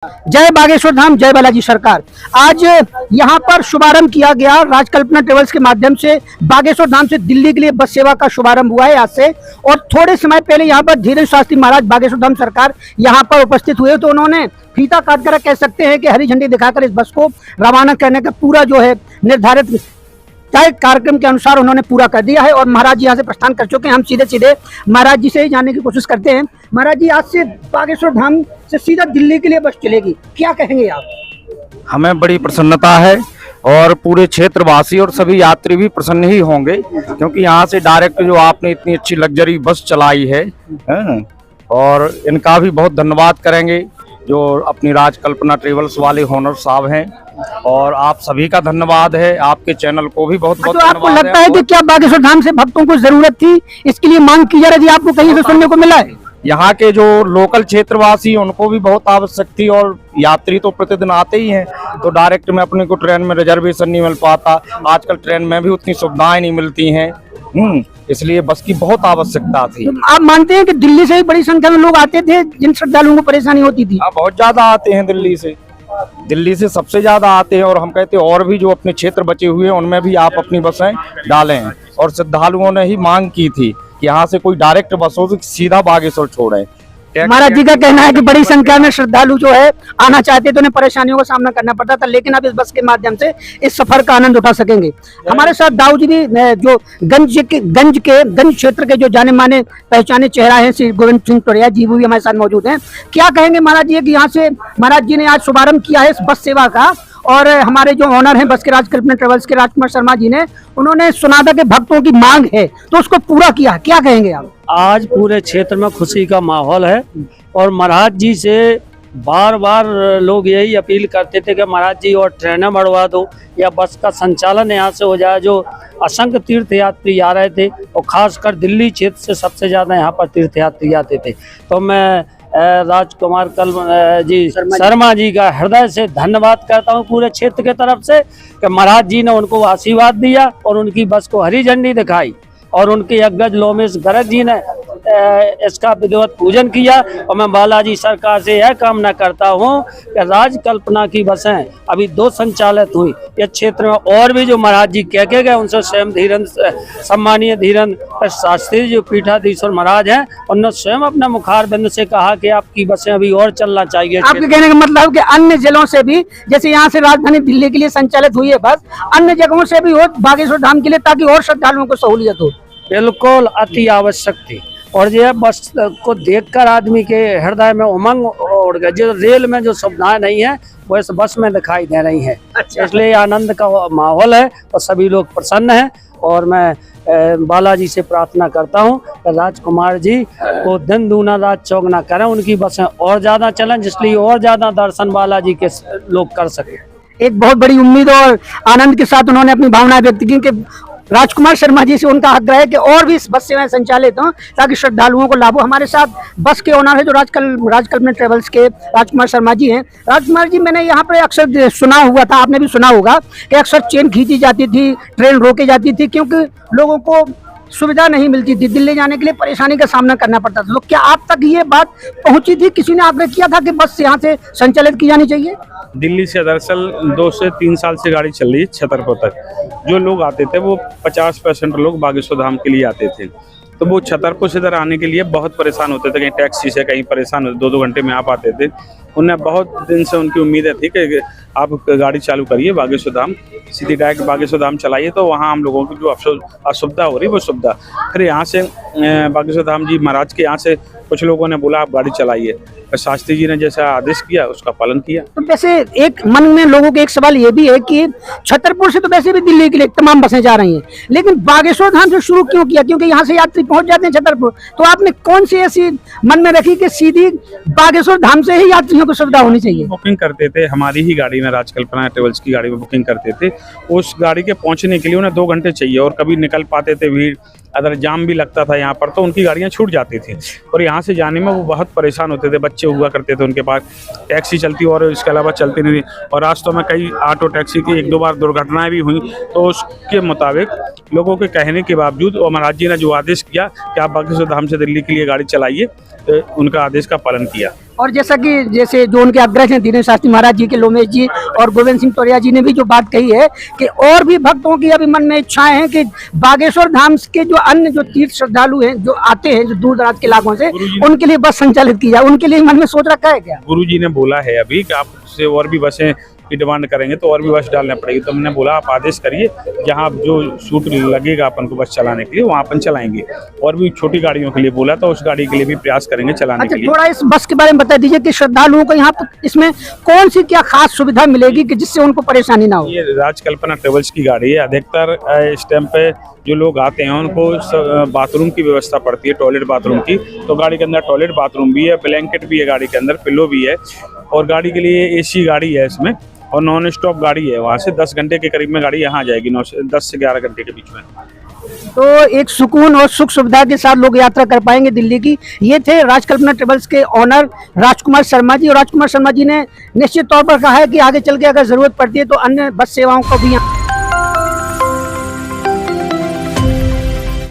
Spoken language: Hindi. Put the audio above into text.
जय बागेश्वर धाम, जय बालाजी सरकार। आज यहाँ पर शुभारंभ किया गया राजकल्पना ट्रेवल्स के माध्यम से बागेश्वर धाम से दिल्ली के लिए बस सेवा का शुभारंभ हुआ है आज से। और थोड़े समय पहले यहाँ पर धीरेन्द्र शास्त्री महाराज बागेश्वर धाम सरकार यहाँ पर उपस्थित हुए, तो उन्होंने फीता काटकर कह सकते हैं कि हरी झंडी दिखाकर इस बस को रवाना करने का पूरा जो है निर्धारित तय कार्यक्रम के अनुसार उन्होंने पूरा कर दिया है। और महाराज जी यहाँ से प्रस्थान कर चुके हैं। हम सीधे सीधे महाराज जी से ही जानने की कोशिश करते हैं। महाराज जी, आज से बागेश्वर धाम से सीधा दिल्ली के लिए बस चलेगी, क्या कहेंगे आप? हमें बड़ी प्रसन्नता है और पूरे क्षेत्रवासी और सभी यात्री भी प्रसन्न ही होंगे, क्योंकि यहाँ से डायरेक्ट जो आपने इतनी अच्छी लग्जरी बस चलाई है, और इनका भी बहुत धन्यवाद करेंगे जो अपनी राजकल्पना ट्रेवल्स वाले ओनर साहब हैं। और आप सभी का धन्यवाद है, आपके चैनल को भी बहुत बहुत तो आपको लगता है कि क्या बागेश्वर धाम से भक्तों को जरूरत थी, इसके लिए मांग की जा रही थी, आपको कहीं से सुनने को मिला है? यहाँ के जो लोकल क्षेत्रवासी उनको भी बहुत आवश्यक थी, और यात्री तो प्रतिदिन आते ही हैं, तो डायरेक्ट में अपने को ट्रेन में रिजर्वेशन नहीं मिल पाता। आजकल ट्रेन में भी उतनी सुविधाएं नहीं मिलती हैं, इसलिए बस की बहुत आवश्यकता थी। तो आप मानते हैं कि दिल्ली से भी बड़ी संख्या में लोग आते थे जिन श्रद्धालुओं को परेशानी होती थी? हाँ, बहुत ज्यादा आते हैं दिल्ली से सबसे ज्यादा आते हैं। और हम कहते हैं और भी जो अपने क्षेत्र बचे हुए हैं उनमें भी आप अपनी बसें डालें। और श्रद्धालुओं ने ही मांग की थी कि यहाँ से कोई डायरेक्ट बस हो तो सीधा बागेश्वर छोड़े। महाराज जी का कहना है कि बड़ी संख्या में श्रद्धालु जो है आना चाहते तो उन्हें परेशानियों का सामना करना पड़ता था, लेकिन अब इस बस के माध्यम से इस सफर का आनंद उठा सकेंगे। हमारे साथ दाऊ जी भी जो गंज क्षेत्र के जो जाने माने पहचाने चेहरा है श्री गोविंद सिंह टोरिया जी, वो भी हमारे साथ मौजूद हैं। क्या कहेंगे महाराज जी कि यहाँ से महाराज जी ने आज शुभारंभ किया है इस बस सेवा का, और हमारे जो ओनर हैं बस के राजकल्पना ट्रेवल्स के राजकुमार शर्मा जी ने, उन्होंने सुना था कि भक्तों की मांग है तो उसको पूरा किया, क्या कहेंगे आप? आज पूरे क्षेत्र में खुशी का माहौल है। और महाराज जी से बार बार लोग यही अपील करते थे कि महाराज जी और ट्रेनें बढ़वा दो या बस का संचालन यहाँ से हो जाए। जो असंख्य तीर्थयात्री आ रहे थे और खासकर दिल्ली क्षेत्र से सबसे ज़्यादा यहाँ पर तीर्थयात्री आते थे। तो मैं राजकुमार जी शर्मा जी का हृदय से धन्यवाद करता हूँ पूरे क्षेत्र के तरफ से कि महाराज जी ने उनको आशीर्वाद दिया और उनकी बस को हरी झंडी दिखाई, और उनके अग्रज लोमेश गर्ग जी ने इसका विधिवत पूजन किया। और मैं बालाजी सरकार से यह कामना करता हूं कि राजकल्पना की बसें अभी 2 संचालित हुई इस क्षेत्र में, और भी जो महाराज जी कह के गए उनसे स्वयं सम्मानीय धीरेन्द्र शास्त्री जो पीठाधीश्वर महाराज हैं, उन्होंने स्वयं अपने मुखारबिंद से कहा कि आपकी बसें अभी और चलना चाहिए। आपके कहने का मतलब कि अन्य जिलों से भी, जैसे यहाँ से राजधानी दिल्ली के लिए संचालित हुई है बस, अन्य जगहों से भी हो बागेश्वर धाम के लिए, ताकि और श्रद्धालुओं को सहूलियत हो। बिल्कुल अति आवश्यक थी। और यह बस को देखकर आदमी के हृदय में उमंग उड़ गया। जो रेल में जो सुविधाएं नहीं है वो इस बस में दिखाई दे रही हैं। अच्छा। इसलिए आनंद का माहौल है और सभी लोग प्रसन्न हैं। और मैं बालाजी से प्रार्थना करता हूं कि राजकुमार जी को दिन दूना रात चौगुना करें, उनकी बसें और ज्यादा चलें, जिसलिए और ज्यादा दर्शन बालाजी के लोग कर सकें। एक बहुत बड़ी उम्मीद और आनंद के साथ उन्होंने अपनी भावनाएं व्यक्त की कि राजकुमार शर्मा जी से उनका आग्रह है कि और भी इस बस सेवाएं संचालित हों ताकि श्रद्धालुओं को लाभ हो। हमारे साथ बस के ओनर है जो राजकल्पना ट्रेवल्स के राजकुमार शर्मा जी हैं। राजकुमार जी, मैंने यहाँ पर अक्सर सुना हुआ था, आपने भी सुना होगा कि अक्सर चेन खींची जाती थी, ट्रेन रोकी जाती थी, क्योंकि लोगों को सुविधा नहीं मिलती थी, दिल्ली जाने के लिए परेशानी का सामना करना पड़ता था। तो क्या आप तक ये बात पहुंची थी, किसी ने आग्रह किया था कि बस यहाँ से संचालित की जानी चाहिए? दिल्ली से दरअसल 2 से 3 साल से गाड़ी चल रही है छतरपुर तक। जो लोग आते थे वो 50% लोग बागेश्वर धाम के लिए आते थे, तो वो छतरपुर से इधर आने के लिए बहुत परेशान होते थे, कहीं टैक्सी से कहीं परेशान होते, 2-2 घंटे में आप आते थे। उन्हें बहुत दिन से उनकी उम्मीदें थी कि आप गाड़ी चालू करिए बागेश्वर धाम, सीधी डायरेक्ट बागेश्वर धाम चलाइए, तो वहाँ हम लोगों की जो असुविधा हो रही है वो सुविधा। फिर यहाँ से बागेश्वर धाम जी महाराज के यहाँ से कुछ लोगों ने बोला आप गाड़ी चलाइए, शास्त्री जी ने जैसा आदेश किया उसका पालन किया। तो वैसे एक मन में लोगों के एक सवाल ये भी है कि छतरपुर से तो वैसे भी दिल्ली के लिए तमाम बसें जा रही हैं, लेकिन बागेश्वर धाम से शुरू क्यों किया? क्योंकि यहाँ से यात्री पहुंच जाते हैं छतरपुर, तो आपने कौन सी ऐसी मन में रखी कि सीधी बागेश्वर धाम से ही यात्रियों को सुविधा होनी चाहिए? बुकिंग करते थे हमारी ही गाड़ी में, राजकल्पना ट्रेवल्स की गाड़ी में बुकिंग करते थे। उस गाड़ी के पहुंचने के लिए उन्हें 2 घंटे चाहिए, और कभी निकल पाते थे भीड़, अगर जाम भी लगता था यहाँ पर तो उनकी गाड़ियाँ छूट जाती थी, और यहाँ से जाने में वो बहुत परेशान होते थे। बच्चे हुआ करते थे उनके पास, टैक्सी चलती और इसके अलावा चलती नहीं थी, और रास्तों में कई ऑटो टैक्सी की 1-2 बार दुर्घटनाएं भी हुई। तो उसके मुताबिक लोगों के कहने के बावजूद और महाराज जी ने जो आदेश किया कि आप बागेश्वर धाम से दिल्ली के लिए गाड़ी चलाइए, उनका आदेश का पालन किया। और जैसे जो उनके अग्रज हैं धीरेन्द्र शास्त्री महाराज जी के लोमेश जी और गोविंद सिंह तोरिया जी ने भी जो बात कही है कि और भी भक्तों की अभी मन में इच्छाएं हैं कि बागेश्वर धाम के जो अन्य जो तीर्थ श्रद्धालु हैं जो आते हैं जो दूर दराज के इलाकों से उनके लिए बस संचालित की जाए, उनके लिए मन में सोच रखा है क्या? गुरु जी ने बोला है अभी कि आपसे और भी बसें की डिमांड करेंगे तो और भी बस डालना पड़ेगी, तो हमने बोला आप आदेश करिए जहां जो सूट लगेगा अपन को बस चलाने के लिए वहां अपन चलाएंगे। और भी छोटी गाड़ियों के लिए बोला तो उस गाड़ी के लिए भी प्रयास करेंगे चलाने के लिए। थोड़ा इस बस के बारे में बता दीजिए कि श्रद्धालुओं को यहाँ पर इसमें कौन सी क्या खास सुविधा मिलेगी कि जिससे उनको परेशानी ना हो? ये राजकल्पना ट्रेवल्स की गाड़ी है। अधिकतर इस टाइम पे जो लोग आते हैं उनको बाथरूम की व्यवस्था पड़ती है, टॉयलेट बाथरूम की, तो गाड़ी के अंदर टॉयलेट बाथरूम भी है, ब्लैंकेट भी है गाड़ी के अंदर, पिलो भी है और गाड़ी के लिए एसी गाड़ी है इसमें और नॉन स्टॉप गाड़ी है। वहाँ से 10 घंटे के करीब में गाड़ी यहाँ जाएगी, 10 से 11 घंटे के बीच में। तो एक सुकून और सुख सुविधा के साथ लोग यात्रा कर पाएंगे दिल्ली की। ये थे राजकल्पना ट्रेवल्स के ऑनर राजकुमार शर्मा जी, और राजकुमार शर्मा जी ने निश्चित तौर पर कहा है कि आगे चल के अगर जरूरत पड़ती है तो अन्य बस सेवाओं को भी